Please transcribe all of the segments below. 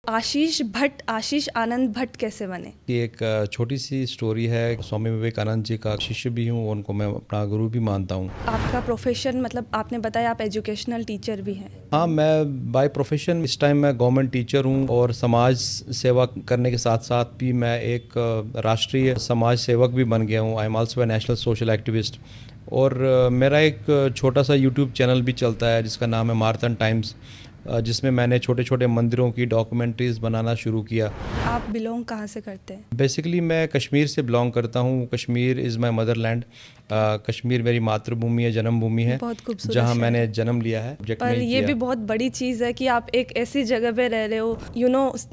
आशीष आनंद भट्ट कैसे बने? ये एक छोटी सी स्टोरी है। स्वामी विवेकानंद जी का शिष्य भी हूँ, उनको मैं अपना गुरु भी मानता हूँ। आपका प्रोफेशन, मतलब आपने बताया आप एजुकेशनल टीचर भी हैं। हाँ, मैं बाय प्रोफेशन इस टाइम मैं गवर्नमेंट टीचर हूँ और समाज सेवा करने के साथ साथ भी मैं एक राष्ट्रीय समाज सेवक भी बन गया हूँ। I am also a national social activist. और मेरा एक छोटा सा यूट्यूब चैनल भी चलता है जिसका नाम है मार्थन टाइम्स, जिसमें मैंने छोटे छोटे मंदिरों की डॉक्यूमेंट्रीज़ बनाना शुरू किया। आप बिलोंग कहाँ से करते हैं? बेसिकली मैं कश्मीर से बिलोंग करता हूँ। Kashmir is my Motherland. Kashmir मेरी मातृभूमि है, जन्मभूमि है, बहुत खूबसूरत जहाँ शहर मैंने है। जन्म लिया है। प्रोजेक्ट पर में ही ये किया। भी बहुत बड़ी चीज़ है कि आप एक ऐसी जगह पे रह रहे हो,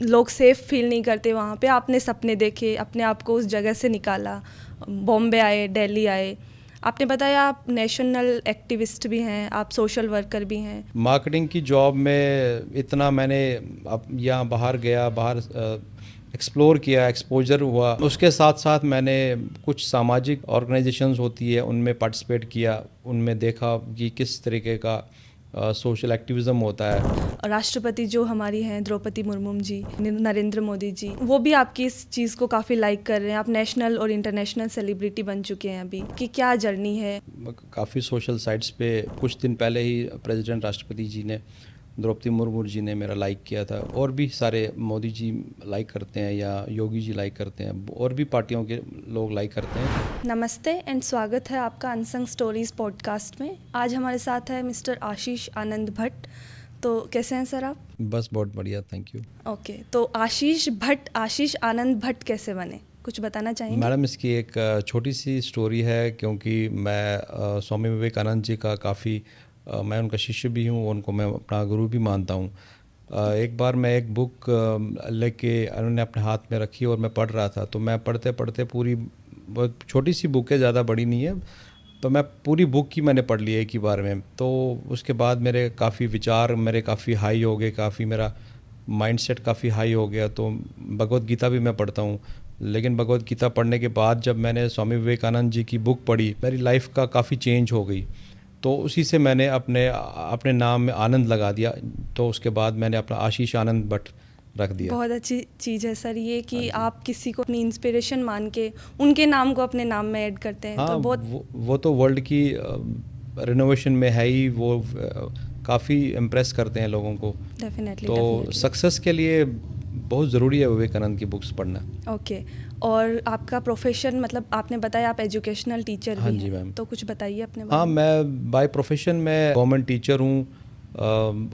लोग सेफ फील नहीं करते वहाँ पे। आपने सपने देखे, अपने आप को उस जगह से निकाला, बॉम्बे आए, दिल्ली आए। आपने बताया आप नेशनल एक्टिविस्ट भी हैं, आप सोशल वर्कर भी हैं। मार्केटिंग की जॉब में इतना मैंने अब यहाँ बाहर गया, बाहर एक्सप्लोर किया, एक्सपोजर हुआ। उसके साथ साथ मैंने कुछ सामाजिक ऑर्गेनाइजेशंस होती है उनमें पार्टिसिपेट किया, उनमें देखा कि किस तरीके का सोशल एक्टिविज़म होता है। राष्ट्रपति जो हमारी हैं द्रौपदी मुर्मू जी, नरेंद्र मोदी जी, वो भी आपकी इस चीज़ को काफ़ी लाइक कर रहे हैं। आप नेशनल और इंटरनेशनल सेलिब्रिटी बन चुके हैं अभी, कि क्या जर्नी है? काफ़ी सोशल साइट्स पे कुछ दिन पहले ही प्रेसिडेंट राष्ट्रपति जी ने, द्रौपदी मुर्मू जी ने मेरा लाइक किया था। और भी सारे मोदी जी लाइक करते हैं या योगी जी लाइक करते हैं, और भी पार्टियों के लोग लाइक करते हैं। नमस्ते एंड स्वागत है आपका अनसंग स्टोरीज पॉडकास्ट में। आज हमारे साथ है मिस्टर आशीष आनंद भट्ट। तो कैसे हैं सर आप? बस बहुत बढ़िया, थैंक यू। ओके, तो आशीष आनंद भट्ट कैसे बने, कुछ बताना चाहेंगे? मैडम, इसकी एक छोटी सी स्टोरी है, क्योंकि मैं स्वामी विवेकानंद जी का मैं उनका शिष्य भी हूँ, उनको मैं अपना गुरु भी मानता हूँ। एक बार मैं एक बुक लेके उन्होंने अपने हाथ में रखी और मैं पढ़ रहा था। तो मैं पढ़ते पढ़ते पूरी, बहुत छोटी सी बुक है, ज़्यादा बड़ी नहीं है, तो मैं पूरी बुक की मैंने पढ़ ली एक ही बार में। तो उसके बाद मेरे काफ़ी विचार मेरे काफ़ी हाई हो गए, काफ़ी मेरा माइंडसेट काफ़ी हाई हो गया। तो भगवत गीता भी मैं पढ़ता हूँ, लेकिन भगवत गीता पढ़ने के बाद जब मैंने स्वामी विवेकानंद जी की बुक पढ़ी, मेरी लाइफ का काफ़ी चेंज हो गई। तो उसी से मैंने अपने अपने नाम में आनंद लगा दिया। तो उसके बाद मैंने अपना आशीष आनंद भट्ट रख दिया। बहुत अच्छी चीज़ है सर ये कि आप किसी को अपनी इंस्पिरेशन मान के उनके नाम को अपने नाम में ऐड करते हैं। हाँ, तो बहुत वो तो वर्ल्ड की रिनोवेशन में है ही। वो काफ़ी इम्प्रेस करते हैं लोगों को। डेफिनेटली तो सक्सेस के लिए बहुत ज़रूरी है विवेकानंद की बुक्स पढ़ना। ओके। और आपका प्रोफेशन, मतलब आपने बताया आप एजुकेशनल टीचर हाँ भी जी हैं, मैम। तो कुछ बताइए अपने बारे हाँ, में। मैं बाय प्रोफेशन मैं गवर्नमेंट टीचर हूँ,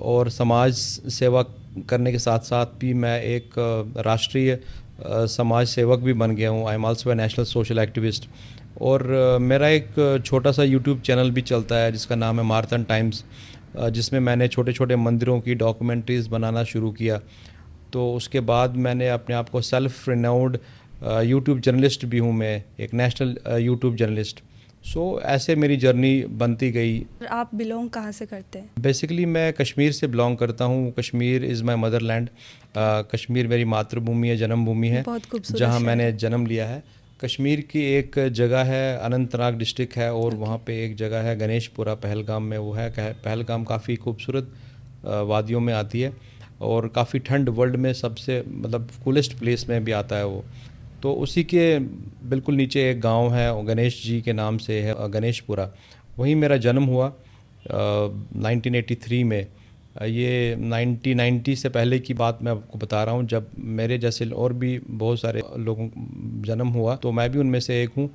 और समाज सेवा करने के साथ साथ भी मैं एक राष्ट्रीय समाज सेवक भी बन गया हूँ। I am also a national social activist. और मेरा एक छोटा सा यूट्यूब चैनल भी चलता है जिसका नाम है मार्थन टाइम्स, जिसमें मैंने छोटे छोटे मंदिरों की डॉक्यूमेंट्रीज़ बनाना शुरू किया। तो उसके बाद मैंने अपने आप को सेल्फ रिनाउंड यूट्यूब जर्नलिस्ट भी हूँ, मैं एक नेशनल यूट्यूब जर्नलिस्ट। सो ऐसे मेरी जर्नी बनती गई। आप बिलोंग कहाँ से करते हैं? बेसिकली मैं कश्मीर से बिलोंग करता हूँ। Kashmir is my Motherland. Kashmir मेरी मातृभूमि है, जन्मभूमि है, बहुत खूबसूरत जहाँ शहर मैंने है। जन्म लिया है। कश्मीर की एक जगह है, अनंतनाग डिस्ट्रिक्ट है, और वहाँ पे एक जगह है गणेशपुरा, पहलगाम में वो है। पहलगाम काफ़ी खूबसूरत वादियों में आती है, और काफ़ी ठंड, वर्ल्ड में सबसे मतलब कूलेस्ट प्लेस में भी आता है वो। तो उसी के बिल्कुल नीचे एक गांव है, और गणेश जी के नाम से है, गणेशपुरा। वहीं मेरा जन्म हुआ 1983 में। ये 1990 से पहले की बात मैं आपको बता रहा हूँ, जब मेरे जैसे और भी बहुत सारे लोगों को जन्म हुआ, तो मैं भी उनमें से एक हूँ।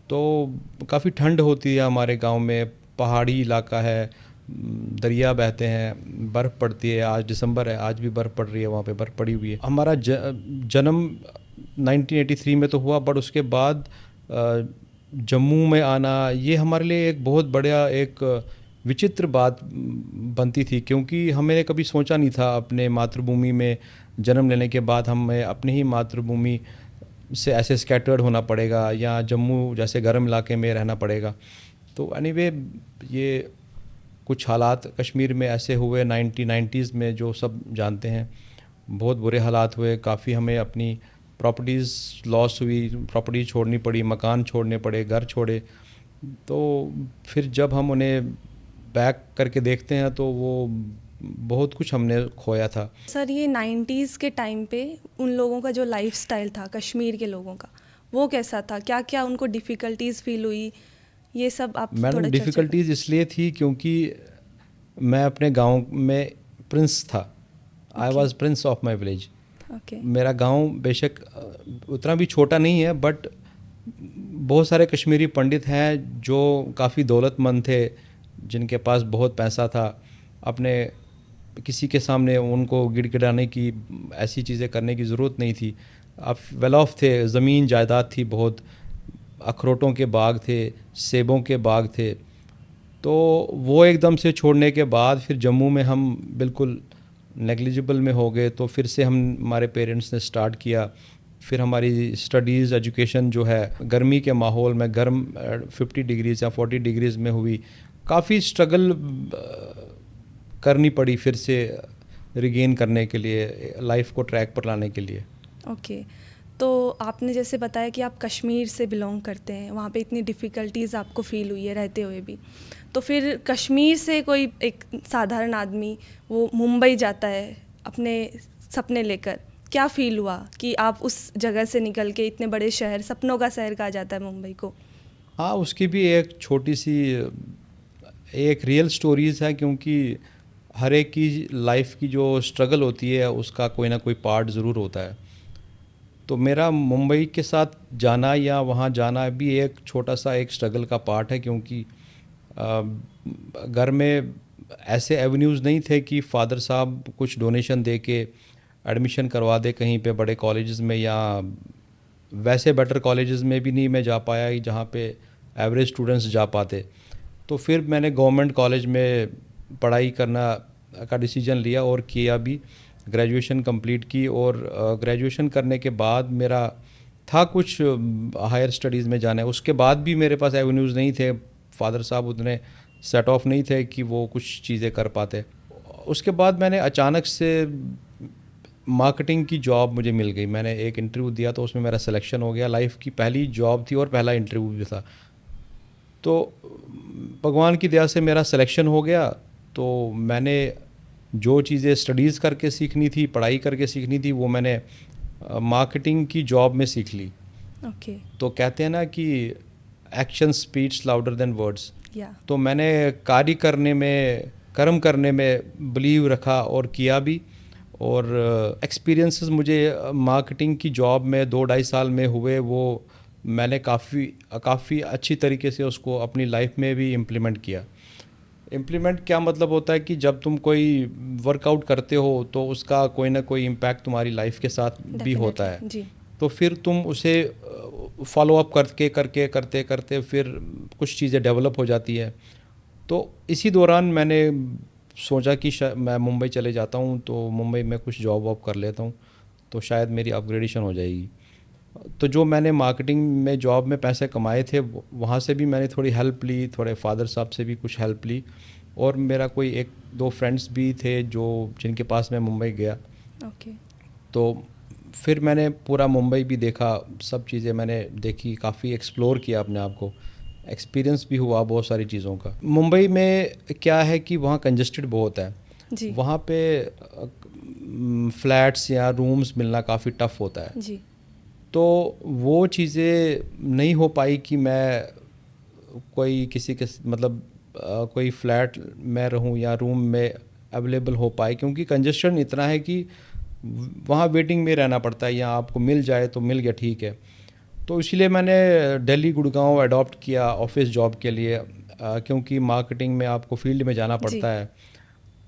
तो काफ़ी ठंड होती है हमारे गांव में, पहाड़ी इलाका है, दरिया बहते हैं, बर्फ़ पड़ती है। आज दिसंबर है, आज भी बर्फ़ पड़ रही है, वहाँ पे बर्फ़ पड़ी हुई है। हमारा जन्म 1983 में तो हुआ, बट उसके बाद जम्मू में आना ये हमारे लिए एक बहुत बड़ा एक विचित्र बात बनती थी, क्योंकि हमने कभी सोचा नहीं था अपने मातृभूमि में जन्म लेने के बाद हमें अपनी ही मातृभूमि से ऐसे स्कैटर्ड होना पड़ेगा, या जम्मू जैसे गर्म इलाके में रहना पड़ेगा। तो एनीवे, ये कुछ हालात कश्मीर में ऐसे हुए 1990s में, जो सब जानते हैं। बहुत बुरे हालात हुए, काफ़ी हमें अपनी प्रॉपर्टीज़ लॉस हुई, प्रॉपर्टी छोड़नी पड़ी, मकान छोड़ने पड़े, घर छोड़े। तो फिर जब हम उन्हें बैक करके देखते हैं तो वो बहुत कुछ हमने खोया था। सर ये 90s के टाइम पे उन लोगों का जो लाइफस्टाइल था कश्मीर के लोगों का, वो कैसा था? क्या क्या उनको डिफ़िकल्टीज़ फ़ील हुई? ये सब आप मैडम थोड़ा चर्चा करें। डिफ़िकल्टीज़ इसलिए थी क्योंकि मैं अपने गांव में प्रिंस था। I okay, was prince of my village. Okay, मेरा गांव बेशक उतना भी छोटा नहीं है, बट बहुत सारे कश्मीरी पंडित हैं जो काफ़ी दौलतमंद थे, जिनके पास बहुत पैसा था। अपने किसी के सामने उनको गिड़गिड़ाने की, ऐसी चीज़ें करने की ज़रूरत नहीं थी। आप वेल ऑफ थे, ज़मीन जायदाद थी बहुत, अखरोटों के बाग थे, सेबों के बाग थे। तो वो एकदम से छोड़ने के बाद फिर जम्मू में हम बिल्कुल नेग्लिजिबल में हो गए। तो फिर से हमारे पेरेंट्स ने स्टार्ट किया। फिर हमारी स्टडीज़ एजुकेशन जो है गर्मी के माहौल में, गर्म 50 डिग्रीज़ या 40 डिग्रीज़ में हुई। काफ़ी स्ट्रगल करनी पड़ी फिर से रिगेन करने के लिए, लाइफ को ट्रैक पर लाने के लिए। ओके। तो आपने जैसे बताया कि आप कश्मीर से बिलोंग करते हैं, वहाँ पे इतनी डिफ़िकल्टीज़ आपको फ़ील हुई है रहते हुए भी। तो फिर कश्मीर से कोई एक साधारण आदमी वो मुंबई जाता है अपने सपने लेकर, क्या फ़ील हुआ कि आप उस जगह से निकल के इतने बड़े शहर, सपनों का शहर कहा जाता है मुंबई को? हाँ, उसकी भी एक छोटी सी एक रियल स्टोरीज़ है, क्योंकि हर एक की लाइफ की जो स्ट्रगल होती है उसका कोई ना कोई पार्ट ज़रूर होता है। तो मेरा मुंबई के साथ जाना या वहाँ जाना भी एक छोटा सा एक स्ट्रगल का पार्ट है, क्योंकि घर में ऐसे एवेन्यूज़ नहीं थे कि फ़ादर साहब कुछ डोनेशन दे के एडमिशन करवा दे कहीं पे बड़े कॉलेजेस में, या वैसे बेटर कॉलेजेस में भी नहीं मैं जा पाया जहाँ पे एवरेज स्टूडेंट्स जा पाते। तो फिर मैंने गवर्नमेंट कॉलेज में पढ़ाई करना का डिसीजन लिया और किया भी। ग्रेजुएशन कंप्लीट की, और ग्रेजुएशन करने के बाद मेरा था कुछ हायर स्टडीज़ में जाना है। उसके बाद भी मेरे पास एवेन्यूज़ नहीं थे, फादर साहब उतने सेट ऑफ नहीं थे कि वो कुछ चीज़ें कर पाते। उसके बाद मैंने अचानक से मार्केटिंग की जॉब मुझे मिल गई। मैंने एक इंटरव्यू दिया तो उसमें मेरा सिलेक्शन हो गया। लाइफ की पहली जॉब थी और पहला इंटरव्यू भी था। तो भगवान की दया से मेरा सिलेक्शन हो गया। तो मैंने जो चीज़ें स्टडीज़ करके सीखनी थी, पढ़ाई करके सीखनी थी, वो मैंने मार्केटिंग की जॉब में सीख ली। ओके, तो कहते हैं ना कि action speaks louder than words. या तो मैंने कार्य करने में, कर्म करने में बिलीव रखा और किया भी। और एक्सपीरियंसेस मुझे मार्केटिंग की जॉब में 2-2.5 साल में हुए, वो मैंने काफ़ी अच्छी तरीके से उसको अपनी लाइफ में भी इम्प्लीमेंट किया। इम्प्लीमेंट क्या मतलब होता है कि जब तुम कोई वर्कआउट करते हो तो उसका कोई ना कोई इम्पैक्ट तुम्हारी लाइफ के साथ भी होता है। डेफिनेटली जी। तो फिर तुम उसे फॉलो अप करके करके करते करते फिर कुछ चीज़ें डेवलप हो जाती है। तो इसी दौरान मैंने सोचा कि मैं मुंबई चले जाता हूँ, तो मुंबई में कुछ जॉब वॉब कर लेता हूँ, तो शायद मेरी अपग्रेडेशन हो जाएगी। तो जो मैंने मार्केटिंग में जॉब में पैसे कमाए थे, वहाँ से भी मैंने थोड़ी हेल्प ली, थोड़े फादर साहब से भी कुछ हेल्प ली, और मेरा कोई 1-2 फ्रेंड्स भी थे जो जिनके पास मैं मुंबई गया। ओके, तो फिर मैंने पूरा मुंबई भी देखा, सब चीज़ें मैंने देखी, काफ़ी एक्सप्लोर किया अपने आप को, एक्सपीरियंस भी हुआ बहुत सारी चीज़ों का। मुंबई में क्या है कि वहाँ कंजस्टेड बहुत है। जी, वहाँ पे फ्लैट्स या रूम्स मिलना काफ़ी टफ़ होता है। जी, तो वो चीज़ें नहीं हो पाई कि मैं कोई किसी के मतलब कोई फ्लैट में रहूं या रूम में अवेलेबल हो पाए, क्योंकि कंजेशन इतना है कि वहाँ वेटिंग में रहना पड़ता है, या आपको मिल जाए तो मिल गया ठीक है। तो इसलिए मैंने दिल्ली गुड़गांव अडॉप्ट किया ऑफिस जॉब के लिए, क्योंकि मार्केटिंग में आपको फील्ड में जाना जी, पड़ता है।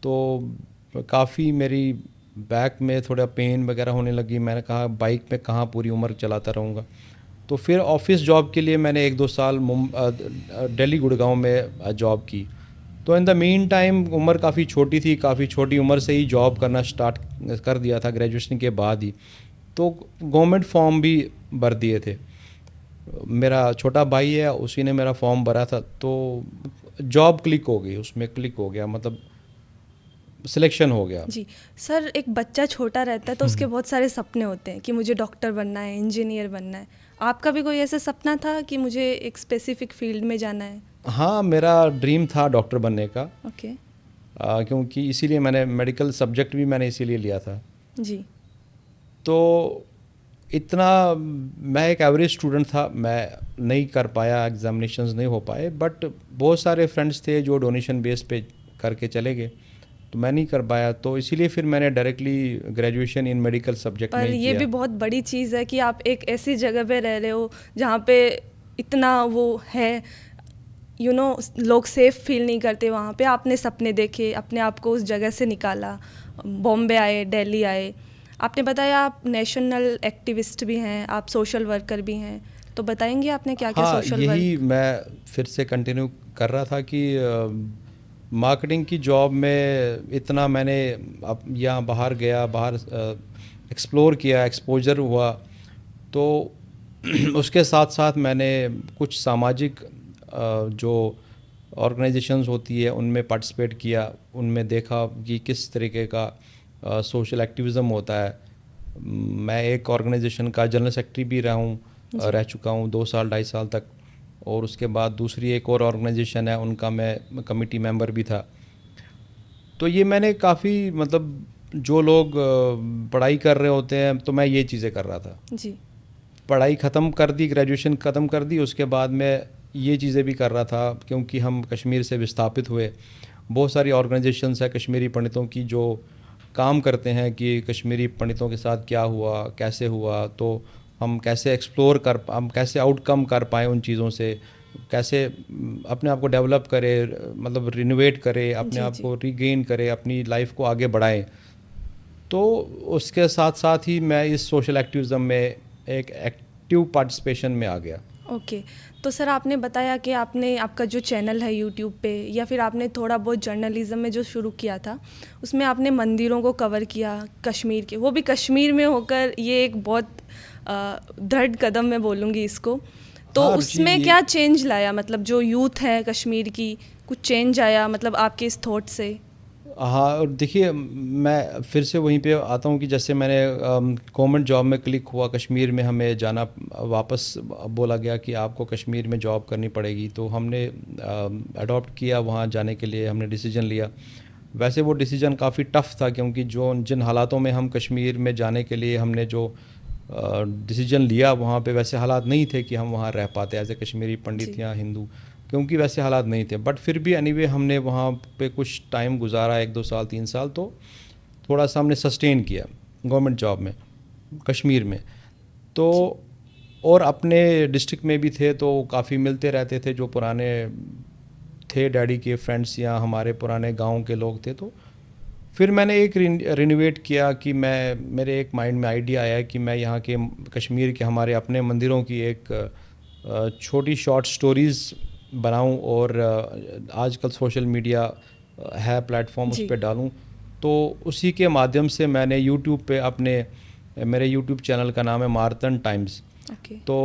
तो काफ़ी मेरी बैक में थोड़ा पेन वगैरह होने लगी। मैंने कहा बाइक पे कहाँ पूरी उम्र चलाता रहूँगा। तो फिर ऑफिस जॉब के लिए मैंने 1-2 साल दिल्ली गुड़गांव में जॉब की। तो इन द मीन टाइम उम्र काफ़ी छोटी थी, काफ़ी छोटी उम्र से ही जॉब करना स्टार्ट कर दिया था ग्रेजुएशन के बाद ही। तो गवर्नमेंट फॉर्म भी भर दिए थे। मेरा छोटा भाई है, उसी ने मेरा फॉर्म भरा था, तो जॉब क्लिक हो गई, उसमें क्लिक हो गया, मतलब सिलेक्शन हो गया। जी। सर एक बच्चा छोटा रहता है तो उसके बहुत सारे सपने होते हैं कि मुझे डॉक्टर बनना है, इंजीनियर बनना है। आपका भी कोई ऐसा सपना था कि मुझे एक स्पेसिफिक फील्ड में जाना है? हाँ, मेरा ड्रीम था डॉक्टर बनने का। ओके, क्योंकि इसीलिए मैंने मेडिकल सब्जेक्ट भी मैंने इसीलिए लिया था। जी। तो इतना मैं एक एवरेज स्टूडेंट था, मैं नहीं कर पाया, एग्जामिनेशंस नहीं हो पाए, बट बहुत सारे फ्रेंड्स थे जो डोनेशन बेस पे करके चले गए, तो मैं नहीं कर पाया, तो इसीलिए फिर मैंने directly graduation in medical subject में पर ही ये किया। भी बहुत बड़ी चीज़ है कि आप एक ऐसी जगह पे रह रहे हो जहाँ पे इतना वो है, लोग सेफ फील नहीं करते वहाँ पे। आपने सपने देखे, अपने आप को उस जगह से निकाला, बॉम्बे आए, दिल्ली आए। आपने बताया आप नेशनल एक्टिविस्ट भी हैं, आप सोशल वर्कर भी हैं, तो बताएंगे आपने क्या क्या हाँ, सोशल यही वर्क? मैं फिर से कंटिन्यू कर रहा था कि मार्केटिंग की जॉब में इतना मैंने अब यहाँ बाहर गया, बाहर एक्सप्लोर किया, एक्सपोजर हुआ, तो उसके साथ साथ मैंने कुछ सामाजिक जो ऑर्गेनाइजेशंस होती है उनमें पार्टिसिपेट किया, उनमें देखा कि किस तरीके का सोशल एक्टिविज़म होता है। मैं एक ऑर्गेनाइजेशन का जनरल सेक्रेटरी भी रहा हूँ, जी। रह चुका हूँ 2 साल 2.5 साल तक, और उसके बाद दूसरी एक और ऑर्गेनाइजेशन है, उनका मैं कमिटी मेंबर भी था। तो ये मैंने काफ़ी मतलब जो लोग पढ़ाई कर रहे होते हैं, तो मैं ये चीज़ें कर रहा था। जी। पढ़ाई ख़त्म कर दी, ग्रेजुएशन ख़त्म कर दी, उसके बाद मैं ये चीज़ें भी कर रहा था, क्योंकि हम कश्मीर से विस्थापित हुए। बहुत सारी ऑर्गेनाइजेशंस है कश्मीरी पंडितों की जो काम करते हैं कि कश्मीरी पंडितों के साथ क्या हुआ, कैसे हुआ, तो हम कैसे हम कैसे आउटकम कर पाएँ उन चीज़ों से, कैसे अपने आप को डेवलप करें, मतलब रिनोवेट करें, अपने जी। आप जी। को रीगेन करें, अपनी लाइफ को आगे बढ़ाएं। तो उसके साथ साथ ही मैं इस सोशल एक्टिविज़म में एक एक्टिव पार्टिसिपेशन में आ गया। ओके। तो सर आपने बताया कि आपने आपका जो चैनल है यूट्यूब पे, या फिर आपने थोड़ा बहुत जर्नलिज्म में जो शुरू किया था, उसमें आपने मंदिरों को कवर किया कश्मीर के, वो भी कश्मीर में होकर। ये एक बहुत दृढ़ कदम मैं बोलूँगी इसको। तो हाँ, रुचि उसमें ये क्या चेंज लाया, मतलब जो यूथ है कश्मीर की, कुछ चेंज आया मतलब आपके इस थॉट से? हाँ, और देखिए मैं फिर से वहीं पे आता हूँ कि जैसे मैंने गवर्नमेंट जॉब में क्लिक हुआ, कश्मीर में हमें जाना, वापस बोला गया कि आपको कश्मीर में जॉब करनी पड़ेगी, तो हमने अडॉप्ट किया, वहाँ जाने के लिए हमने डिसीजन लिया। वैसे वो डिसीजन काफ़ी टफ़ था, क्योंकि जो जिन हालातों में हम कश्मीर में जाने के लिए हमने जो डिसीजन लिया, वहाँ पे वैसे हालात नहीं थे कि हम वहाँ रह पाते एज ए कश्मीरी पंडित जी। या हिंदू, क्योंकि वैसे हालात नहीं थे। बट फिर भी एनीवे हमने वहाँ पे कुछ टाइम गुजारा, 1-2 साल 3 साल, तो थोड़ा सा हमने सस्टेन किया गवर्नमेंट जॉब में कश्मीर में। तो जी। और अपने डिस्ट्रिक्ट में भी थे, तो काफ़ी मिलते रहते थे, जो पुराने थे डैडी के फ्रेंड्स या हमारे पुराने गांव के लोग थे। तो फिर मैंने एक रिनोवेट किया कि मेरे एक माइंड में आइडिया आया कि मैं यहाँ के कश्मीर के हमारे अपने मंदिरों की एक छोटी शॉर्ट स्टोरीज़ बनाऊं, और आजकल सोशल मीडिया है प्लेटफॉर्म, उस जी। पर डालूं। तो उसी के माध्यम से मैंने यूट्यूब पे मेरे यूट्यूब चैनल का नाम है मार्तन टाइम्स। ओके। तो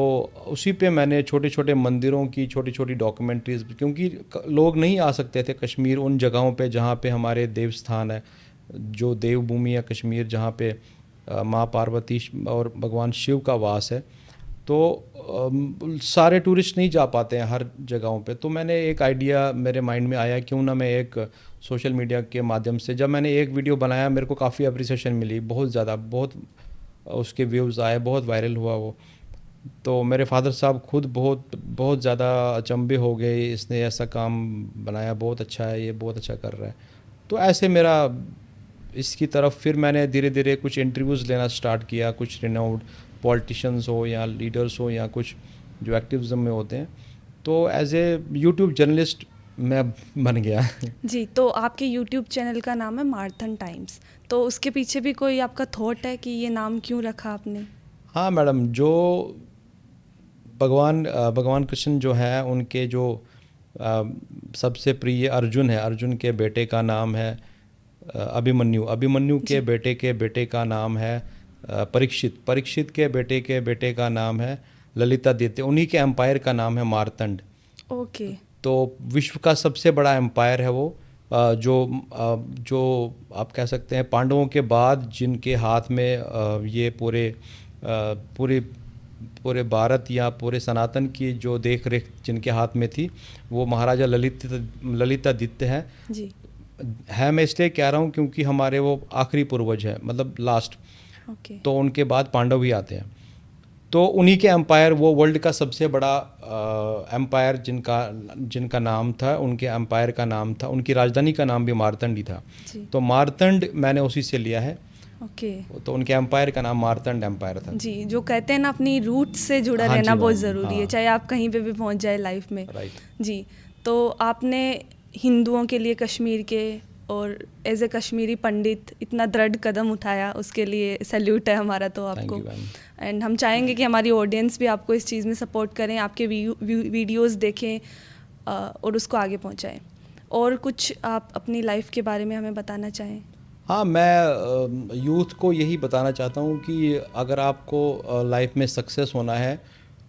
उसी पे मैंने छोटे छोटे मंदिरों की छोटी छोटी डॉक्यूमेंट्रीज, क्योंकि लोग नहीं आ सकते थे कश्मीर उन जगहों पे जहाँ पे हमारे देव स्थान है, जो देवभूमि है कश्मीर, जहाँ पे माँ पार्वती और भगवान शिव का वास है। तो सारे टूरिस्ट नहीं जा पाते हैं हर जगहों पे। तो मैंने एक आइडिया मेरे माइंड में आया, क्यों ना मैं एक सोशल मीडिया के माध्यम से, जब मैंने एक वीडियो बनाया मेरे को काफ़ी अप्रिसिएशन मिली, बहुत ज़्यादा, बहुत उसके व्यूज़ आए, बहुत वायरल हुआ वो। तो मेरे फादर साहब खुद बहुत बहुत ज़्यादा अचंभे हो गए, इसने ऐसा काम बनाया, बहुत अच्छा है, ये बहुत अच्छा कर रहा है। तो ऐसे मेरा इसकी तरफ फिर मैंने धीरे धीरे कुछ इंटरव्यूज़ लेना स्टार्ट किया, कुछ रिनाउंड पॉलिटिशियंस हो या लीडर्स हो या कुछ जो एक्टिविज़म में होते हैं। तो एज ए यूट्यूब जर्नलिस्ट मैं बन गया। जी, तो आपके यूट्यूब चैनल का नाम है मार्थन टाइम्स, तो उसके पीछे भी कोई आपका थॉट है कि ये नाम क्यों रखा आपने? हाँ मैडम, जो भगवान कृष्ण जो है, उनके जो अ, सबसे प्रिय अर्जुन है, अर्जुन के बेटे का नाम है अभिमन्यु, अभिमन्यु के जी। बेटे का नाम है परीक्षित, परीक्षित के बेटे का नाम है ललितादित्य, उन्हीं के एम्पायर का नाम है मार्तंड। ओके। तो विश्व का सबसे बड़ा एम्पायर है वो, जो आप कह सकते हैं पांडवों के बाद जिनके हाथ में ये पूरे पूरे भारत या पूरे सनातन की जो देख रेख जिनके हाथ में थी, वो महाराजा ललितादित्य हैं। जी। है मैं इसलिए कह रहा हूँ क्योंकि हमारे वो आखिरी पूर्वज है, मतलब लास्ट, ओके। तो उनके बाद पांडव ही आते हैं। तो उन्हीं के एम्पायर, वो वर्ल्ड का सबसे बड़ा एम्पायर जिनका जिनका नाम था, उनके एम्पायर का नाम था, उनकी राजधानी का नाम भी मार्तंड ही था। जी। तो मार्तंड मैंने उसी से लिया है, ओके। तो उनके एम्पायर का नाम मार्तंड एम्पायर था। जी, जो कहते हैं ना अपनी रूट से जुड़ा हाँ रहना जी बहुत मैम, ज़रूरी है, हाँ, चाहे आप कहीं पे भी पहुंच जाए लाइफ में। राइट। जी, तो आपने हिंदुओं के लिए कश्मीर के और एज ए कश्मीरी पंडित इतना दृढ़ कदम उठाया, उसके लिए सैल्यूट है हमारा तो थैंक आपको। You ma'am. एंड हम चाहेंगे कि हमारी ऑडियंस भी आपको इस चीज़ में सपोर्ट करें, आपके वीडियोस देखें और उसको आगे पहुंचाएं। और कुछ आप अपनी लाइफ के बारे में हमें बताना चाहें? हाँ, मैं यूथ को यही बताना चाहता हूँ कि अगर आपको लाइफ में सक्सेस होना है,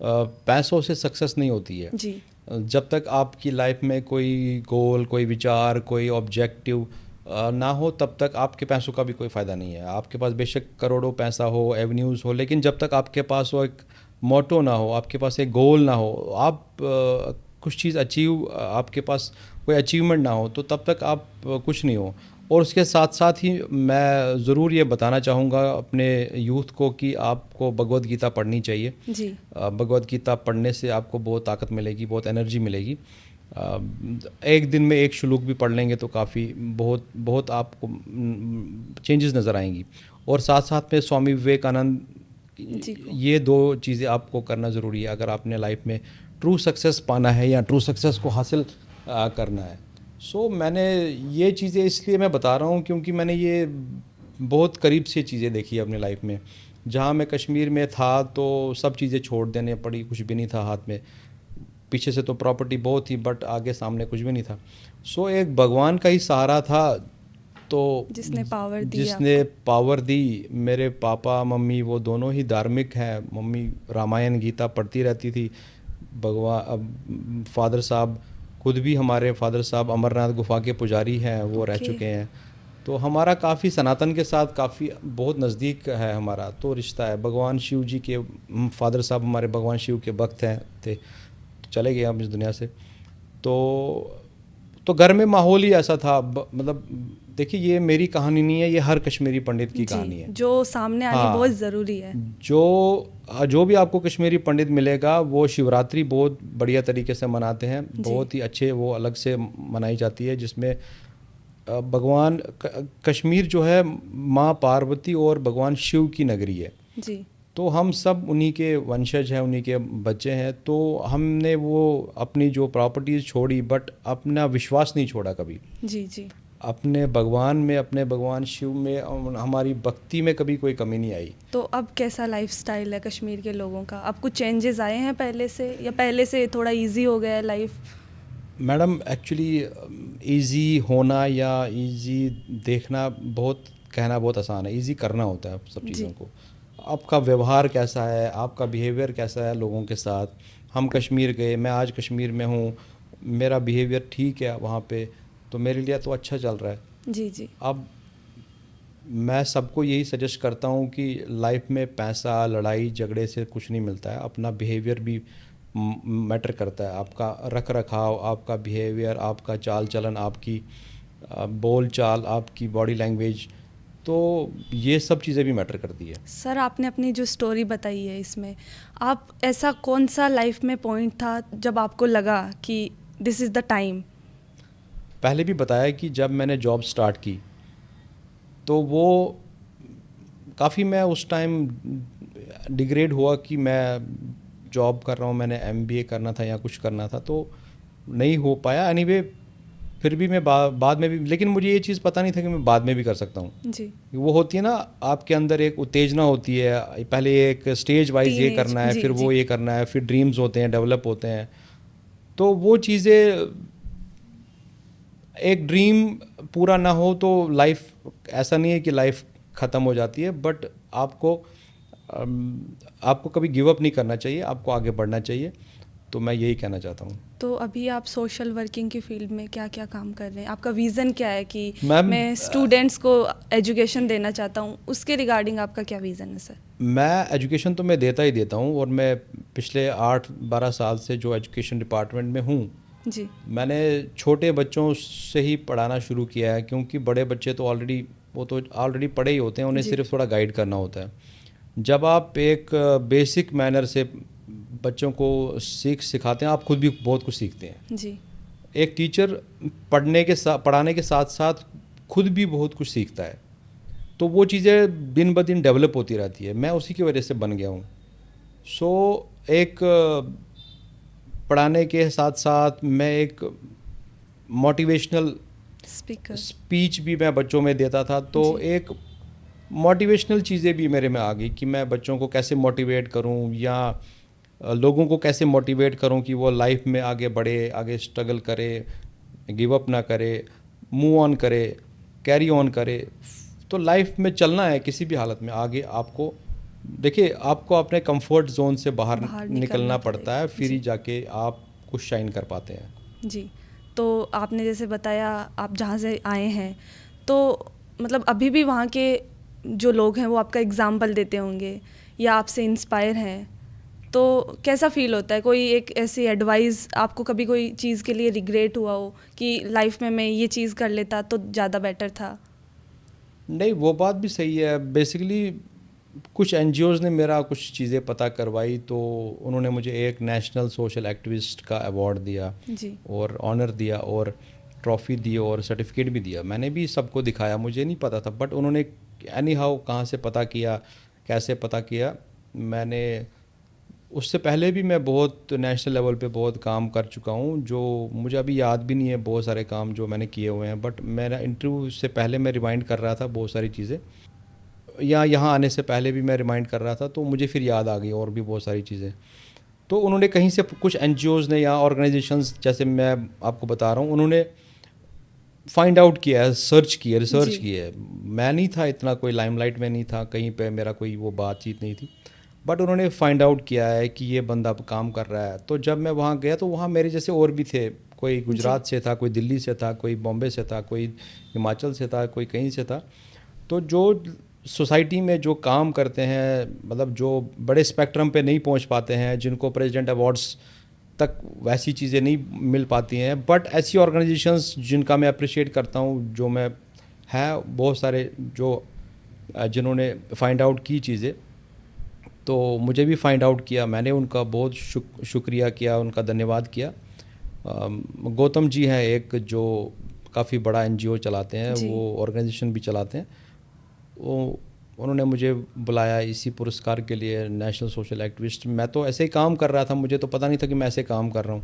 पैसों से सक्सेस नहीं होती है। जी। जब तक आपकी लाइफ में कोई गोल, कोई विचार, कोई ऑब्जेक्टिव ना हो, तब तक आपके पैसों का भी कोई फ़ायदा नहीं है। आपके पास बेशक करोड़ों पैसा हो, एवेन्यूज़ हो, लेकिन जब तक आपके पास वो एक मोटो ना हो, आपके पास एक गोल ना हो, आप कुछ चीज़ आपके पास कोई अचीवमेंट ना हो, तो तब तक आप कुछ नहीं हो। और उसके साथ साथ ही मैं ज़रूर ये बताना चाहूँगा अपने यूथ को कि आपको भगवद गीता पढ़नी चाहिए। जी। भगवद गीता पढ़ने से आपको बहुत ताकत मिलेगी, बहुत एनर्जी मिलेगी। एक दिन में एक श्लोक भी पढ़ लेंगे तो काफ़ी बहुत बहुत आपको चेंजेस नज़र आएंगी। और साथ साथ में स्वामी विवेकानंद, जी को। ये दो चीज़ें आपको करना ज़रूरी है अगर आपने लाइफ में ट्रू सक्सेस पाना है या ट्रू सक्सेस को हासिल करना है। सो मैंने ये चीज़ें इसलिए मैं बता रहा हूँ क्योंकि मैंने ये बहुत करीब से चीज़ें देखी है अपनी लाइफ में। जहाँ मैं कश्मीर में था तो सब चीज़ें छोड़ देने पड़ी, कुछ भी नहीं था हाथ में। पीछे से तो प्रॉपर्टी बहुत थी, बट आगे सामने कुछ भी नहीं था। सो एक भगवान का ही सहारा था, तो जिसने पावर दी जिसने आपको। पावर दी। मेरे पापा मम्मी वो दोनों ही धार्मिक हैं। मम्मी रामायण गीता पढ़ती रहती थी। भगवान फादर साहब, खुद भी हमारे फादर साहब अमरनाथ गुफा के पुजारी हैं, वो रह ओके। चुके हैं। तो हमारा काफ़ी सनातन के साथ काफ़ी बहुत नज़दीक है हमारा तो रिश्ता है। भगवान शिव जी के फादर साहब हमारे भगवान शिव के भक्त हैं थे, चले गए हम इस दुनिया से। तो घर में माहौल ही ऐसा था। मतलब देखिए, ये मेरी कहानी नहीं है, ये हर कश्मीरी पंडित की कहानी है। जी, जो सामने आनी हाँ, बहुत ज़रूरी है। जो भी आपको कश्मीरी पंडित मिलेगा वो शिवरात्रि बहुत बढ़िया तरीके से मनाते हैं, जी। बहुत ही अच्छे, वो अलग से मनाई जाती है, जिसमें भगवान कश्मीर जो है माँ पार्वती और भगवान शिव की नगरी है। जी। तो हम सब उन्हीं के वंशज हैं, उन्हीं के बच्चे हैं। तो हमने वो अपनी जो प्रॉपर्टीज़ छोड़ी, बट अपना विश्वास नहीं छोड़ा कभी। जी। जी। अपने भगवान में, अपने भगवान शिव में, हमारी भक्ति में कभी कोई कमी नहीं आई। तो अब कैसा लाइफस्टाइल है कश्मीर के लोगों का? अब कुछ चेंजेस आए हैं पहले से, या पहले से थोड़ा इजी हो गया है लाइफ? मैडम एक्चुअली इजी होना या इजी देखना, बहुत कहना बहुत आसान है, इजी करना होता है सब चीज़ों जी। को। आपका व्यवहार कैसा है, आपका बिहेवियर कैसा है लोगों के साथ। हम कश्मीर गए, मैं आज कश्मीर में हूँ, मेरा बिहेवियर ठीक है वहाँ पे, तो मेरे लिए तो अच्छा चल रहा है। जी। जी। अब मैं सबको यही सजेस्ट करता हूँ कि लाइफ में पैसा, लड़ाई झगड़े से कुछ नहीं मिलता है। अपना बिहेवियर भी मैटर करता है। आपका रख रखाव, आपका बिहेवियर, आपका चाल चलन, आपकी बोल चाल, आपकी बॉडी लैंग्वेज, तो ये सब चीज़ें भी मैटर करती है। सर, आपने अपनी जो स्टोरी बताई है इसमें, आप ऐसा कौन सा लाइफ में पॉइंट था जब आपको लगा कि दिस इज़ द टाइम? पहले भी बताया कि जब मैंने जॉब स्टार्ट की तो वो काफ़ी, मैं उस टाइम डिग्रेड हुआ कि मैं जॉब कर रहा हूँ, मैंने एमबीए करना था या कुछ करना था, तो नहीं हो पाया। एनीवे फिर भी मैं बाद में भी, लेकिन मुझे ये चीज़ पता नहीं था कि मैं बाद में भी कर सकता हूँ। जी। वो होती है ना, आपके अंदर एक उत्तेजना होती है, पहले एक स्टेज वाइज ये टीनेज। करना है, जी। फिर जी। वो ये करना है, फिर ड्रीम्स होते हैं, डेवलप होते हैं। तो वो चीज़ें, एक ड्रीम पूरा ना हो तो लाइफ, ऐसा नहीं है कि लाइफ ख़त्म हो जाती है, बट आपको कभी गिव अप नहीं करना चाहिए, आपको आगे बढ़ना चाहिए। तो मैं यही कहना चाहता हूँ। तो अभी आप सोशल वर्किंग की फील्ड में क्या क्या काम कर रहे हैं? आपका विज़न क्या है कि मैम, मैं स्टूडेंट्स को एजुकेशन देना चाहता हूँ, उसके रिगार्डिंग आपका क्या विज़न है सर? मैं एजुकेशन तो मैं देता ही देता हूँ, और मैं पिछले 8-12 साल से जो एजुकेशन डिपार्टमेंट में हूँ, जी मैंने छोटे बच्चों से ही पढ़ाना शुरू किया है, क्योंकि बड़े बच्चे तो ऑलरेडी पढ़े ही होते हैं, उन्हें जी सिर्फ थोड़ा गाइड करना होता है। जब आप एक बेसिक मैनर से बच्चों को सिखाते हैं, आप खुद भी बहुत कुछ सीखते हैं। जी एक टीचर पढ़ाने के साथ साथ खुद भी बहुत कुछ सीखता है, तो वो चीज़ें दिन ब दिन डेवलप होती रहती है। मैं उसी की वजह से बन गया हूँ। सो एक पढ़ाने के साथ साथ मैं एक मोटिवेशनल स्पीकर। स्पीच भी मैं बच्चों में देता था, तो जी एक मोटिवेशनल चीज़ें भी मेरे में आ गई कि मैं बच्चों को कैसे मोटिवेट करूं, या लोगों को कैसे मोटिवेट करूं कि वो लाइफ में आगे बढ़े, आगे स्ट्रगल करे, गिव अप ना करे, मूव ऑन करे, कैरी ऑन करे। तो लाइफ में चलना है किसी भी हालत में आगे। आपको देखिए, आपको अपने कंफर्ट जोन से बाहर बाहर निकलना निकलना पड़ता है, पड़ेगा। फिर ही जी जाके आप कुछ शाइन कर पाते हैं। जी। तो आपने जैसे बताया आप जहाँ से आए हैं, तो मतलब अभी भी वहाँ के जो लोग हैं वो आपका एग्जाम्पल देते होंगे या आपसे इंस्पायर हैं, तो कैसा फील होता है? कोई एक ऐसी एडवाइस आपको कभी कोई चीज़ के लिए रिग्रेट हुआ हो कि लाइफ में मैं ये चीज़ कर लेता तो ज़्यादा बेटर था? नहीं, वो बात भी सही है। बेसिकली कुछ एनजीओज़ ने मेरा कुछ चीज़ें पता करवाई, तो उन्होंने मुझे एक नेशनल सोशल एक्टिविस्ट का अवार्ड दिया जी और ऑनर दिया और ट्रॉफ़ी दी और सर्टिफिकेट भी दिया। मैंने भी सबको दिखाया, मुझे नहीं पता था, बट उन्होंने एनी हाउ कहाँ से पता किया, कैसे पता किया। मैंने उससे पहले भी मैं बहुत नेशनल लेवल पे बहुत काम कर चुका हूँ, जो मुझे अभी याद भी नहीं है, बहुत सारे काम जो मैंने किए हुए हैं। बट मेरा इंटरव्यू से पहले मैं रिमाइंड कर रहा था बहुत सारी चीज़ें, या यहाँ आने से पहले भी मैं रिमाइंड कर रहा था, तो मुझे फिर याद आ गई और भी बहुत सारी चीज़ें। तो उन्होंने कहीं से कुछ एनजीओज़ ने या ऑर्गेनाइजेशंस, जैसे मैं आपको बता रहा हूँ, उन्होंने फाइंड आउट किया है, सर्च किया, रिसर्च जी की है। मैं नहीं था इतना, कोई लाइमलाइट में नहीं था, कहीं पे मेरा कोई वो बातचीत नहीं थी, बट उन्होंने फाइंड आउट किया है कि ये बंदा अब काम कर रहा है। तो जब मैं वहाँ गया तो वहाँ मेरे जैसे और भी थे, कोई जी गुजरात से था, कोई दिल्ली से था, कोई बॉम्बे से था, कोई हिमाचल से था, कोई कहीं से था। तो जो सोसाइटी में जो काम करते हैं, मतलब जो बड़े स्पेक्ट्रम पे नहीं पहुंच पाते हैं, जिनको प्रेसिडेंट अवार्ड्स तक वैसी चीज़ें नहीं मिल पाती हैं, बट ऐसी ऑर्गेनाइजेशंस जिनका मैं अप्रिशिएट करता हूँ, जो मैं है बहुत सारे जो जिन्होंने फाइंड आउट की चीज़ें, तो मुझे भी फाइंड आउट किया। मैंने उनका बहुत शुक्रिया किया, उनका धन्यवाद किया। गौतम जी हैं एक, जो काफ़ी बड़ा एनजीओ चलाते हैं, जी वो ऑर्गेनाइजेशन भी चलाते हैं। वो उन्होंने मुझे बुलाया इसी पुरस्कार के लिए, नेशनल सोशल एक्टिविस्ट। मैं तो ऐसे ही काम कर रहा था, मुझे तो पता नहीं था कि मैं ऐसे काम कर रहा हूँ।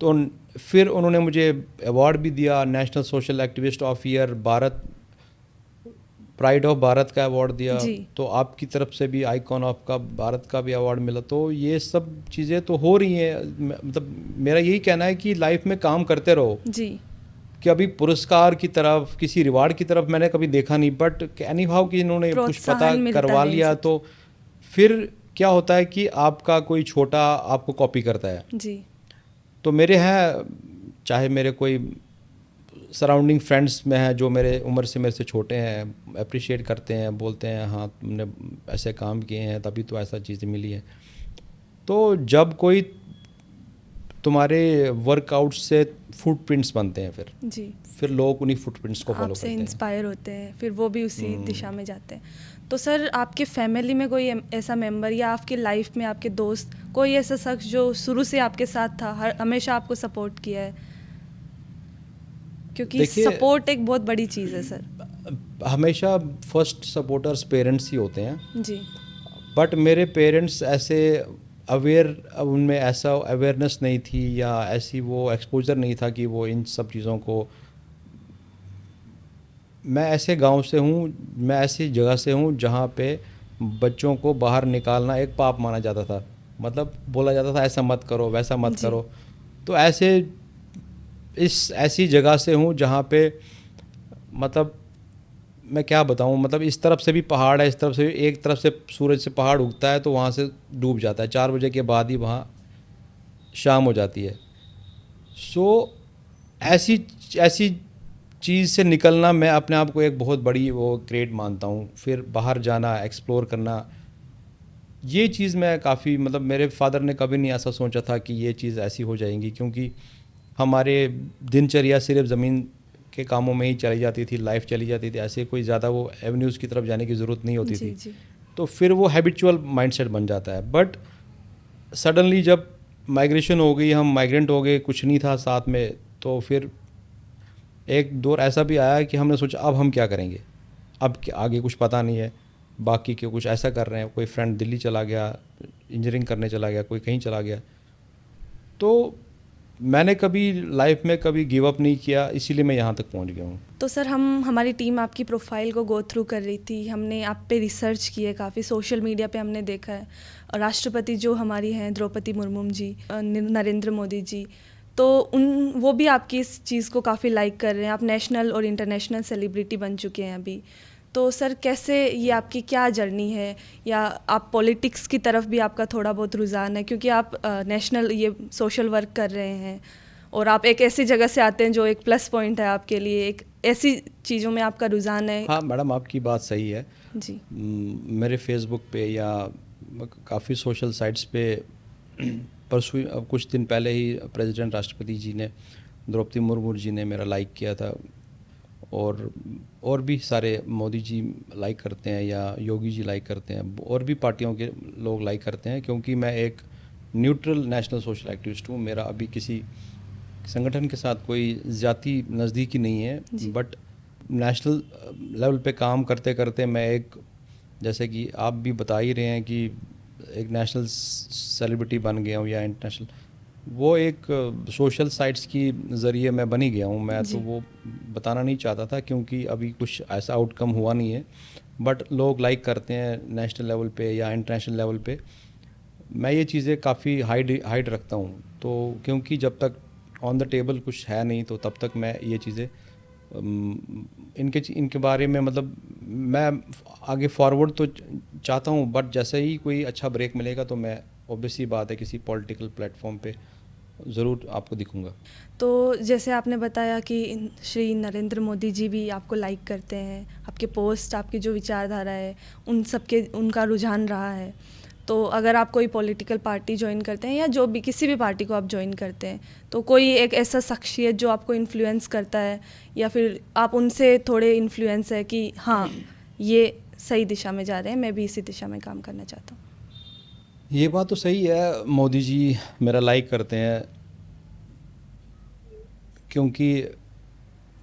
तो फिर उन्होंने मुझे अवार्ड भी दिया, national social activist of year Bharat, pride of Bharat का अवार्ड दिया। जी तो आपकी तरफ से भी आइकॉन ऑफ का भारत का भी अवार्ड मिला। तो ये सब चीज़ें तो हो रही हैं। मतलब मेरा यही कहना है कि लाइफ में काम करते रहो, जी कि अभी पुरस्कार की तरफ, किसी रिवार्ड की तरफ मैंने कभी देखा नहीं, बट एनी भाव कि इन्होंने कुछ पता प्रोत्साहन मिलता करवा है इन लिया, सब तो फिर क्या होता है कि आपका कोई छोटा आपको कॉपी करता है। जी तो मेरे हैं, चाहे मेरे कोई सराउंडिंग फ्रेंड्स में हैं जो मेरे उम्र से मेरे से छोटे हैं, अप्रिशिएट करते हैं, बोलते हैं हाँ तुमने ऐसे काम किए हैं तभी तो ऐसा चीज़ें मिली है। तो जब कोई तुम्हारे वर्कआउट से फुटप्रिंट्स बनते हैं, जी फिर लोग उन्हीं फुटप्रिंट्स को फॉलो आपसे करते हैं। इंस्पायर होते हैं, फिर वो भी उसी दिशा में जाते हैं। तो सर, आपके फैमिली में कोई ऐसा मेंबर या आपकी लाइफ में आपके दोस्त, कोई ऐसा शख्स जो शुरू से आपके साथ था, हर हमेशा आपको सपोर्ट किया है? क्योंकि देखिए, सपोर्ट एक बहुत बड़ी चीज़ है सर। हमेशा फर्स्ट सपोर्टर्स पेरेंट्स ही होते हैं, जी बट मेरे पेरेंट्स ऐसे अवेयर, उनमें ऐसा अवेयरनेस नहीं थी या ऐसी वो एक्सपोजर नहीं था कि वो इन सब चीज़ों को। मैं ऐसे गांव से हूँ, मैं ऐसी जगह से हूँ जहाँ पे बच्चों को बाहर निकालना एक पाप माना जाता था। मतलब बोला जाता था ऐसा मत करो, वैसा मत जी करो। तो इस ऐसी जगह से हूँ जहाँ पे, मतलब मैं क्या बताऊँ, मतलब इस तरफ से भी पहाड़ है, इस तरफ से भी, एक तरफ से सूरज से पहाड़ उगता है तो वहाँ से डूब जाता है, 4 बजे के बाद ही वहाँ शाम हो जाती है। सो ऐसी ऐसी चीज़ से निकलना, मैं अपने आप को एक बहुत बड़ी वो ग्रेट मानता हूँ। फिर बाहर जाना, एक्सप्लोर करना, ये चीज़ मैं काफ़ी, मतलब मेरे फादर ने कभी नहीं ऐसा सोचा था कि ये चीज़ ऐसी हो जाएगी, क्योंकि हमारे दिनचर्या सिर्फ ज़मीन के कामों में ही चली जाती थी, लाइफ चली जाती थी, ऐसे कोई ज़्यादा वो एवेन्यूज़ की तरफ जाने की ज़रूरत नहीं होती जी थी। जी तो फिर वो हैबिचुअल माइंडसेट बन जाता है। बट सडनली जब माइग्रेशन हो गई, हम माइग्रेंट हो गए, कुछ नहीं था साथ में, तो फिर एक दौर ऐसा भी आया कि हमने सोचा अब हम क्या करेंगे, अब आगे कुछ पता नहीं है, बाकी के कुछ ऐसा कर रहे हैं, कोई फ्रेंड दिल्ली चला गया, इंजीनियरिंग करने चला गया, कोई कहीं चला गया। तो मैंने कभी लाइफ में कभी गिव अप नहीं किया, इसीलिए मैं यहाँ तक पहुँच गया हूँ। तो सर हमारी टीम आपकी प्रोफाइल को गो थ्रू कर रही थी, हमने आप पे रिसर्च की है काफ़ी, सोशल मीडिया पे हमने देखा है। और राष्ट्रपति जो हमारी हैं द्रौपदी मुर्मू जी, नरेंद्र मोदी जी, तो वो भी आपकी इस चीज़ को काफ़ी लाइक कर रहे हैं। आप नेशनल और इंटरनेशनल सेलिब्रिटी बन चुके हैं अभी। तो सर कैसे ये आपकी क्या जर्नी है, या आप पॉलिटिक्स की तरफ भी आपका थोड़ा बहुत रुझान है, क्योंकि आप नेशनल ये सोशल वर्क कर रहे हैं और आप एक ऐसी जगह से आते हैं जो एक प्लस पॉइंट है आपके लिए, एक ऐसी चीज़ों में आपका रुझान है। हाँ मैडम, आपकी बात सही है। जी मेरे फेसबुक पे या काफ़ी सोशल साइट्स पे परसों कुछ दिन पहले ही प्रेसिडेंट राष्ट्रपति जी ने, द्रौपदी मुर्मू जी ने मेरा लाइक किया था, और भी सारे मोदी जी लाइक करते हैं या योगी जी लाइक करते हैं, और भी पार्टियों के लोग लाइक करते हैं, क्योंकि मैं एक न्यूट्रल नेशनल सोशल एक्टिविस्ट हूँ। मेरा अभी किसी संगठन के साथ कोई ज़्यादा नज़दीकी नहीं है, बट नेशनल लेवल पे काम करते करते मैं एक, जैसे कि आप भी बता ही रहे हैं कि एक नेशनल सेलिब्रिटी बन गया हूँ या इंटरनेशनल, वो एक सोशल साइट्स की ज़रिए मैं बन ही गया हूँ। मैं तो वो बताना नहीं चाहता था क्योंकि अभी कुछ ऐसा आउटकम हुआ नहीं है, बट लोग लाइक करते हैं नेशनल लेवल पे या इंटरनेशनल लेवल पे। मैं ये चीज़ें काफ़ी हाइड रखता हूँ, तो क्योंकि जब तक ऑन द टेबल कुछ है नहीं, तो तब तक मैं ये चीज़ें इनके बारे में, मतलब मैं आगे फॉरवर्ड तो चाहता हूँ, बट जैसे ही कोई अच्छा ब्रेक मिलेगा तो मैं ऑब्वियस ही बात है किसी पॉलिटिकल प्लेटफॉर्म पे ज़रूर आपको दिखूंगा। तो जैसे आपने बताया कि श्री नरेंद्र मोदी जी भी आपको लाइक करते हैं, आपके पोस्ट, आपकी जो विचारधारा है उन सब के उनका रुझान रहा है। तो अगर आप कोई पॉलिटिकल पार्टी ज्वाइन करते हैं या जो भी किसी भी पार्टी को आप ज्वाइन करते हैं, तो कोई एक ऐसा शख्सियत जो आपको इन्फ्लुएंस करता है, या फिर आप उनसे थोड़े इन्फ्लुएंस है कि हाँ ये सही दिशा में जा रहे हैं, मैं भी इसी दिशा में काम करना चाहता हूँ। ये बात तो सही है, मोदी जी मेरा लाइक करते हैं, क्योंकि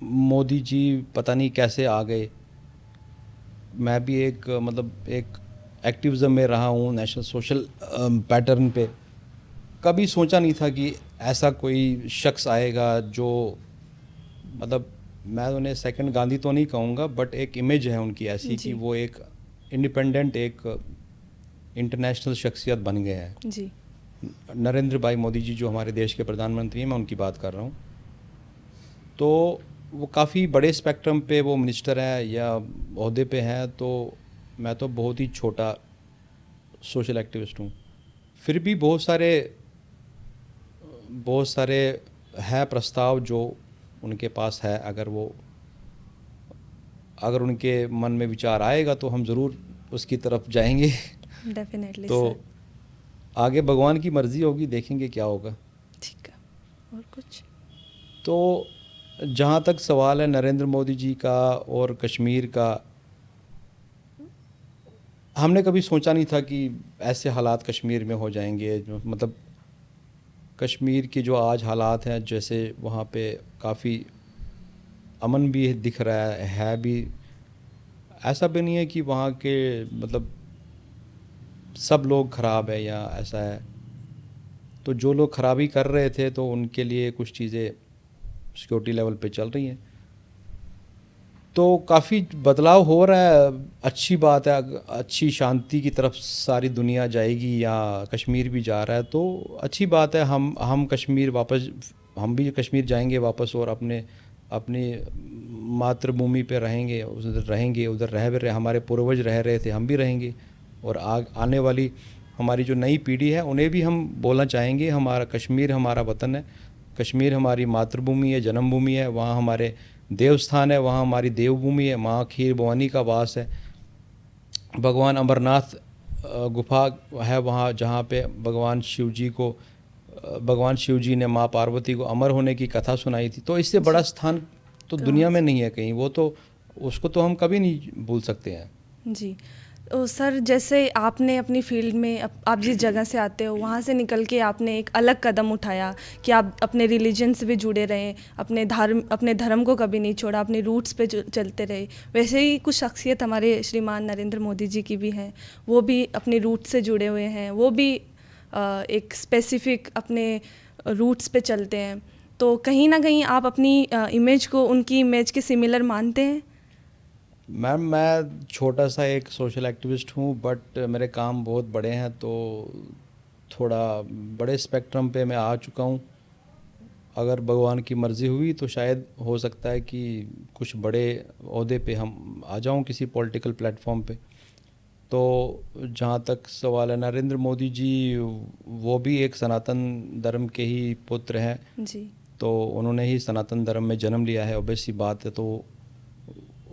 मोदी जी पता नहीं कैसे आ गए। मैं भी एक मतलब एक एक्टिविज़म में रहा हूँ नेशनल सोशल पैटर्न पे। कभी सोचा नहीं था कि ऐसा कोई शख्स आएगा जो, मतलब मैं उन्हें सेकंड गांधी तो नहीं कहूँगा, बट एक इमेज है उनकी ऐसी कि वो एक इंडिपेंडेंट, एक इंटरनेशनल शख्सियत बन गए हैं। जी नरेंद्र भाई मोदी जी जो हमारे देश के प्रधानमंत्री हैं, मैं उनकी बात कर रहा हूँ। तो वो काफ़ी बड़े स्पेक्ट्रम पे वो मिनिस्टर हैं या ओहदे पे हैं, तो मैं तो बहुत ही छोटा सोशल एक्टिविस्ट हूँ। फिर भी बहुत सारे है प्रस्ताव जो उनके पास है, अगर उनके मन में विचार आएगा तो हम ज़रूर उसकी तरफ जाएंगे। डेफिनेटली तो सर। आगे भगवान की मर्ज़ी होगी, देखेंगे क्या होगा। ठीक है, और कुछ? तो जहाँ तक सवाल है नरेंद्र मोदी जी का और कश्मीर का, हमने कभी सोचा नहीं था कि ऐसे हालात कश्मीर में हो जाएंगे। जो मतलब कश्मीर के जो आज हालात हैं, जैसे वहाँ पे काफ़ी अमन भी दिख रहा है भी, ऐसा भी नहीं है कि वहाँ के मतलब सब लोग ख़राब है या ऐसा है। तो जो लोग ख़राबी कर रहे थे तो उनके लिए कुछ चीज़ें सिक्योरिटी लेवल पे चल रही हैं, तो काफ़ी बदलाव हो रहा है। अच्छी बात है, अच्छी शांति की तरफ सारी दुनिया जाएगी या कश्मीर भी जा रहा है तो अच्छी बात है। हम कश्मीर वापस, हम भी कश्मीर जाएंगे वापस और अपनी मातृभूमि पे रहेंगे, उधर रहे हमारे पूर्वज रह रहे थे, हम भी रहेंगे। और आने वाली हमारी जो नई पीढ़ी है उन्हें भी हम बोलना चाहेंगे, हमारा कश्मीर हमारा वतन है, कश्मीर हमारी मातृभूमि है, जन्मभूमि है, वहाँ हमारे देवस्थान है, वहाँ हमारी देवभूमि है, माँ खीर भवानी का वास है, भगवान अमरनाथ गुफा है वहाँ, जहाँ पे भगवान शिव जी को भगवान शिव जी ने माँ पार्वती को अमर होने की कथा सुनाई थी, तो इससे बड़ा स्थान तो दुनिया में नहीं है कहीं। वो तो उसको तो हम कभी नहीं भूल सकते हैं। जी। तो सर, जैसे आपने अपनी फील्ड में आप जिस जगह से आते हो वहाँ से निकल के आपने एक अलग कदम उठाया कि आप अपने रिलीजन से भी जुड़े रहें, अपने धर्म को कभी नहीं छोड़ा, अपने रूट्स पे चलते रहे। वैसे ही कुछ शख्सियत हमारे श्रीमान नरेंद्र मोदी जी की भी हैं, वो भी अपने रूट से जुड़े हुए हैं, वो भी एक स्पेसिफिक अपने रूट्स पे चलते हैं। तो कहीं ना कहीं आप अपनी इमेज को उनकी इमेज के सिमिलर मानते हैं? मैम, मैं छोटा सा एक सोशल एक्टिविस्ट हूँ, बट मेरे काम बहुत बड़े हैं, तो थोड़ा बड़े स्पेक्ट्रम पे मैं आ चुका हूँ। अगर भगवान की मर्ज़ी हुई तो शायद हो सकता है कि कुछ बड़े ओहदे पे हम आ जाऊँ किसी पॉलिटिकल प्लेटफॉर्म पे। तो जहाँ तक सवाल है, नरेंद्र मोदी जी वो भी एक सनातन धर्म के ही पुत्र हैं। जी। तो उन्होंने ही सनातन धर्म में जन्म लिया है, ऑब्वियस सी बात है। तो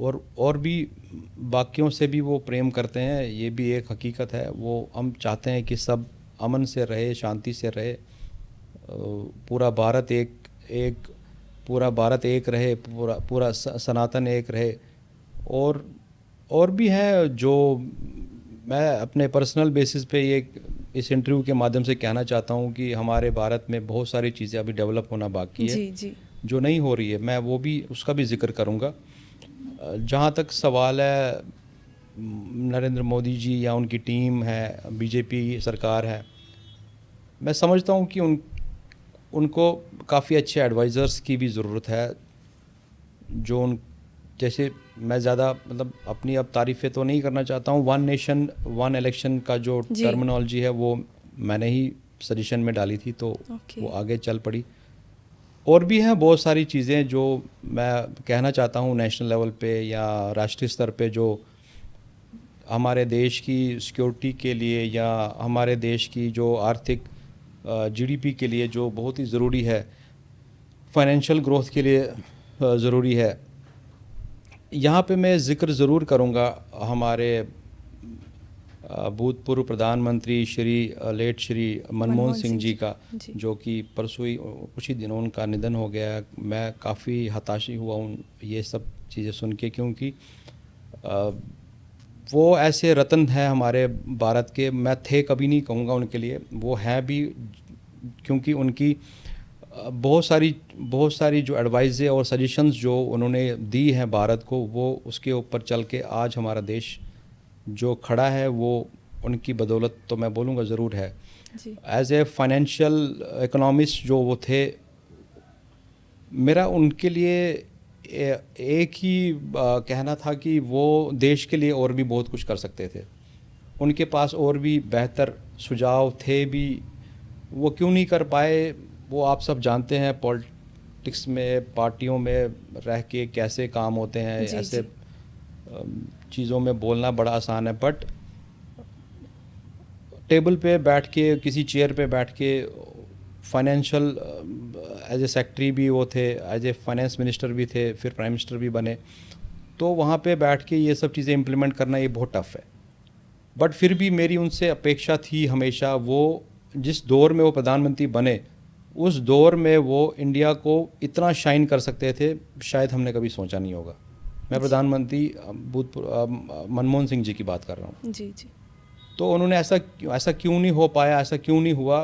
और भी बाकियों से भी वो प्रेम करते हैं, ये भी एक हकीकत है। वो हम चाहते हैं कि सब अमन से रहे, शांति से रहे, पूरा भारत एक पूरा भारत एक रहे, पूरा पूरा सनातन एक रहे। और भी है जो मैं अपने पर्सनल बेसिस पे ये इस इंटरव्यू के माध्यम से कहना चाहता हूँ कि हमारे भारत में बहुत सारी चीज़ें अभी डेवलप होना बाकी है, जी। जी। जो नहीं हो रही है। मैं वो भी उसका भी जिक्र करूँगा। जहाँ तक सवाल है नरेंद्र मोदी जी या उनकी टीम है, बीजेपी सरकार है, मैं समझता हूँ कि उनको काफ़ी अच्छे एडवाइज़र्स की भी ज़रूरत है, जो उन जैसे मैं ज़्यादा मतलब अपनी अब तारीफ़ें तो नहीं करना चाहता हूँ। वन नेशन वन इलेक्शन का जो जी। टर्मिनोलॉजी है वो मैंने ही सजेशन में डाली थी, तो ओके। वो आगे चल पड़ी। और भी हैं बहुत सारी चीज़ें जो मैं कहना चाहता हूँ नेशनल लेवल पे या राष्ट्रीय स्तर पे, जो हमारे देश की सिक्योरिटी के लिए या हमारे देश की जो आर्थिक जीडीपी के लिए जो बहुत ही ज़रूरी है, फाइनेंशियल ग्रोथ के लिए ज़रूरी है। यहाँ पे मैं ज़िक्र ज़रूर करूँगा हमारे भूतपूर्व प्रधानमंत्री लेट श्री मनमोहन सिंह जी का, जी। जो कि परसों ही कुछ ही दिनों उनका निधन हो गया। मैं काफ़ी हताशी हुआ ये सब चीज़ें सुन के, क्योंकि वो ऐसे रत्न हैं हमारे भारत के। मैं थे कभी नहीं कहूँगा उनके लिए, वो हैं भी, क्योंकि उनकी बहुत सारी जो एडवाइज़ें और सजेशंस जो उन्होंने दी हैं भारत को, वो उसके ऊपर चल के आज हमारा देश जो खड़ा है वो उनकी बदौलत तो मैं बोलूँगा ज़रूर है। जी। एज ए फाइनेंशियल इकोनॉमिस्ट जो वो थे, मेरा उनके लिए एक ही कहना था कि वो देश के लिए और भी बहुत कुछ कर सकते थे। उनके पास और भी बेहतर सुझाव थे भी, वो क्यों नहीं कर पाए, वो आप सब जानते हैं। पॉलिटिक्स में, पार्टियों में रह के कैसे काम होते हैं। जी। ऐसे जी। चीज़ों में बोलना बड़ा आसान है, बट टेबल पे बैठ के, किसी चेयर पे बैठ के, फाइनेंशियल एज ए सेक्रेटरी भी वो थे, एज ए फाइनेंस मिनिस्टर भी थे, फिर प्राइम मिनिस्टर भी बने। तो वहाँ पे बैठ के ये सब चीज़ें इम्प्लीमेंट करना ये बहुत टफ़ है। बट फिर भी मेरी उनसे अपेक्षा थी हमेशा, वो जिस दौर में वो प्रधानमंत्री बने, उस दौर में वो इंडिया को इतना शाइन कर सकते थे, शायद हमने कभी सोचा नहीं होगा। मैं प्रधानमंत्री मनमोहन सिंह जी की बात कर रहा हूँ। जी। जी। तो उन्होंने ऐसा क्यों नहीं हो पाया, ऐसा क्यों नहीं हुआ,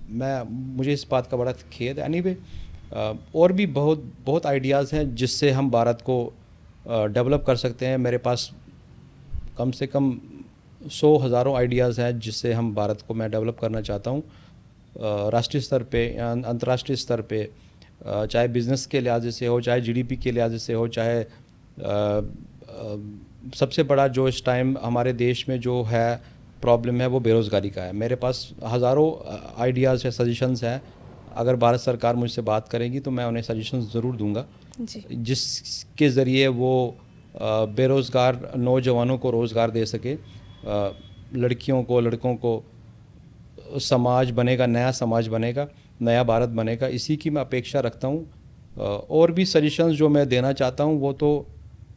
मुझे इस बात का बड़ा खेद है। एनीवे, और भी बहुत आइडियाज़ हैं जिससे हम भारत को डेवलप कर सकते हैं। मेरे पास कम से कम 100 हज़ारों आइडियाज़ हैं जिससे हम भारत को मैं डेवलप करना चाहता हूँ, राष्ट्रीय स्तर पे या अंतर्राष्ट्रीय स्तर पे, चाहे बिज़नेस के लिहाज से हो, चाहे जीडीपी के लिहाज से हो, चाहे सबसे बड़ा जो इस टाइम हमारे देश में जो है प्रॉब्लम है वो बेरोज़गारी का है। मेरे पास हज़ारों आइडियाज़ है, सजेशंस हैं। अगर भारत सरकार मुझसे बात करेगी तो मैं उन्हें सजेशंस ज़रूर दूंगा, जी। जिसके ज़रिए वो बेरोज़गार नौजवानों को रोज़गार दे सके, लड़कियों को, लड़कों को। समाज बनेगा, नया समाज बनेगा, नया भारत बनेगा, इसी की मैं अपेक्षा रखता हूँ। और भी सजेशंस जो मैं देना चाहता हूँ वो तो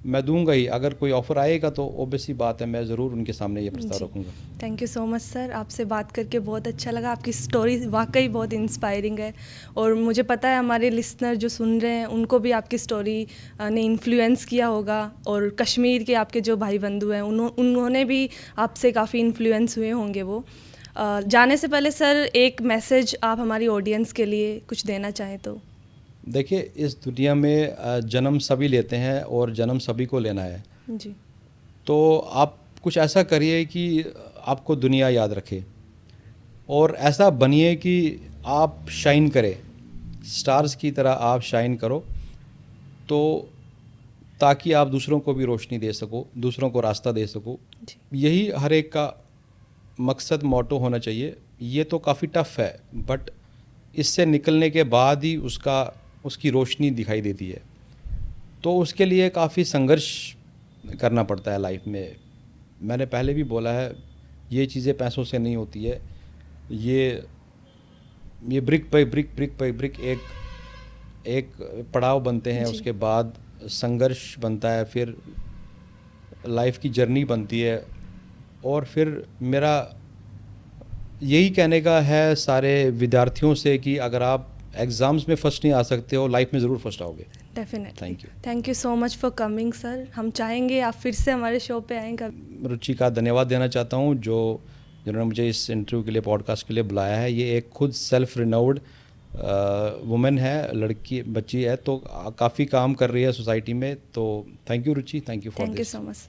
मैं दूंगा ही। अगर कोई ऑफ़र आएगा तो ऑब्वियसली बात है, मैं ज़रूर उनके सामने ये प्रस्ताव जी। रखूँगा। Thank you so much sir, आपसे बात करके बहुत अच्छा लगा। आपकी स्टोरी वाकई बहुत इंस्पायरिंग है और मुझे पता है हमारे लिसनर जो सुन रहे हैं उनको भी आपकी स्टोरी ने इन्फ्लुएंस किया होगा, और कश्मीर के आपके जो भाई बंधु हैं उन्होंने भी आपसे काफ़ी इन्फ्लुएंस हुए होंगे वो। जाने से पहले सर एक मैसेज आप हमारी ऑडियंस के लिए कुछ देना चाहें तो। देखिए, इस दुनिया में जन्म सभी लेते हैं और जन्म सभी को लेना है। जी तो आप कुछ ऐसा करिए कि आपको दुनिया याद रखे, और ऐसा बनिए कि आप शाइन करें, स्टार्स की तरह आप शाइन करो, तो ताकि आप दूसरों को भी रोशनी दे सको, दूसरों को रास्ता दे सको। जी यही हर एक का मकसद, मोटो होना चाहिए। ये तो काफ़ी टफ़ है, बट इससे निकलने के बाद ही उसकी रोशनी दिखाई देती है। तो उसके लिए काफ़ी संघर्ष करना पड़ता है लाइफ में। मैंने पहले भी बोला है, ये चीज़ें पैसों से नहीं होती है। ये brick by brick, brick by brick एक एक पड़ाव बनते हैं, जी उसके बाद संघर्ष बनता है, फिर लाइफ की जर्नी बनती है। और फिर मेरा यही कहने का है सारे विद्यार्थियों से कि अगर आप एग्ज़ाम्स में फ़र्स्ट नहीं आ सकते हो, लाइफ में ज़रूर फर्स्ट आओगे। Definitely. Thank you. Thank you so much for coming sir. हम चाहेंगे आप फिर से हमारे शो पे आएँ कभी। रुचि का धन्यवाद देना चाहता हूँ जिन्होंने मुझे इस इंटरव्यू के लिए, पॉडकास्ट के लिए बुलाया है। ये एक खुद सेल्फ रिनाउड वुमेन है, लड़की बच्ची है, तो काफ़ी काम कर रही है सोसाइटी में। तो thank you Ruchi, thank you for thank you this. So much.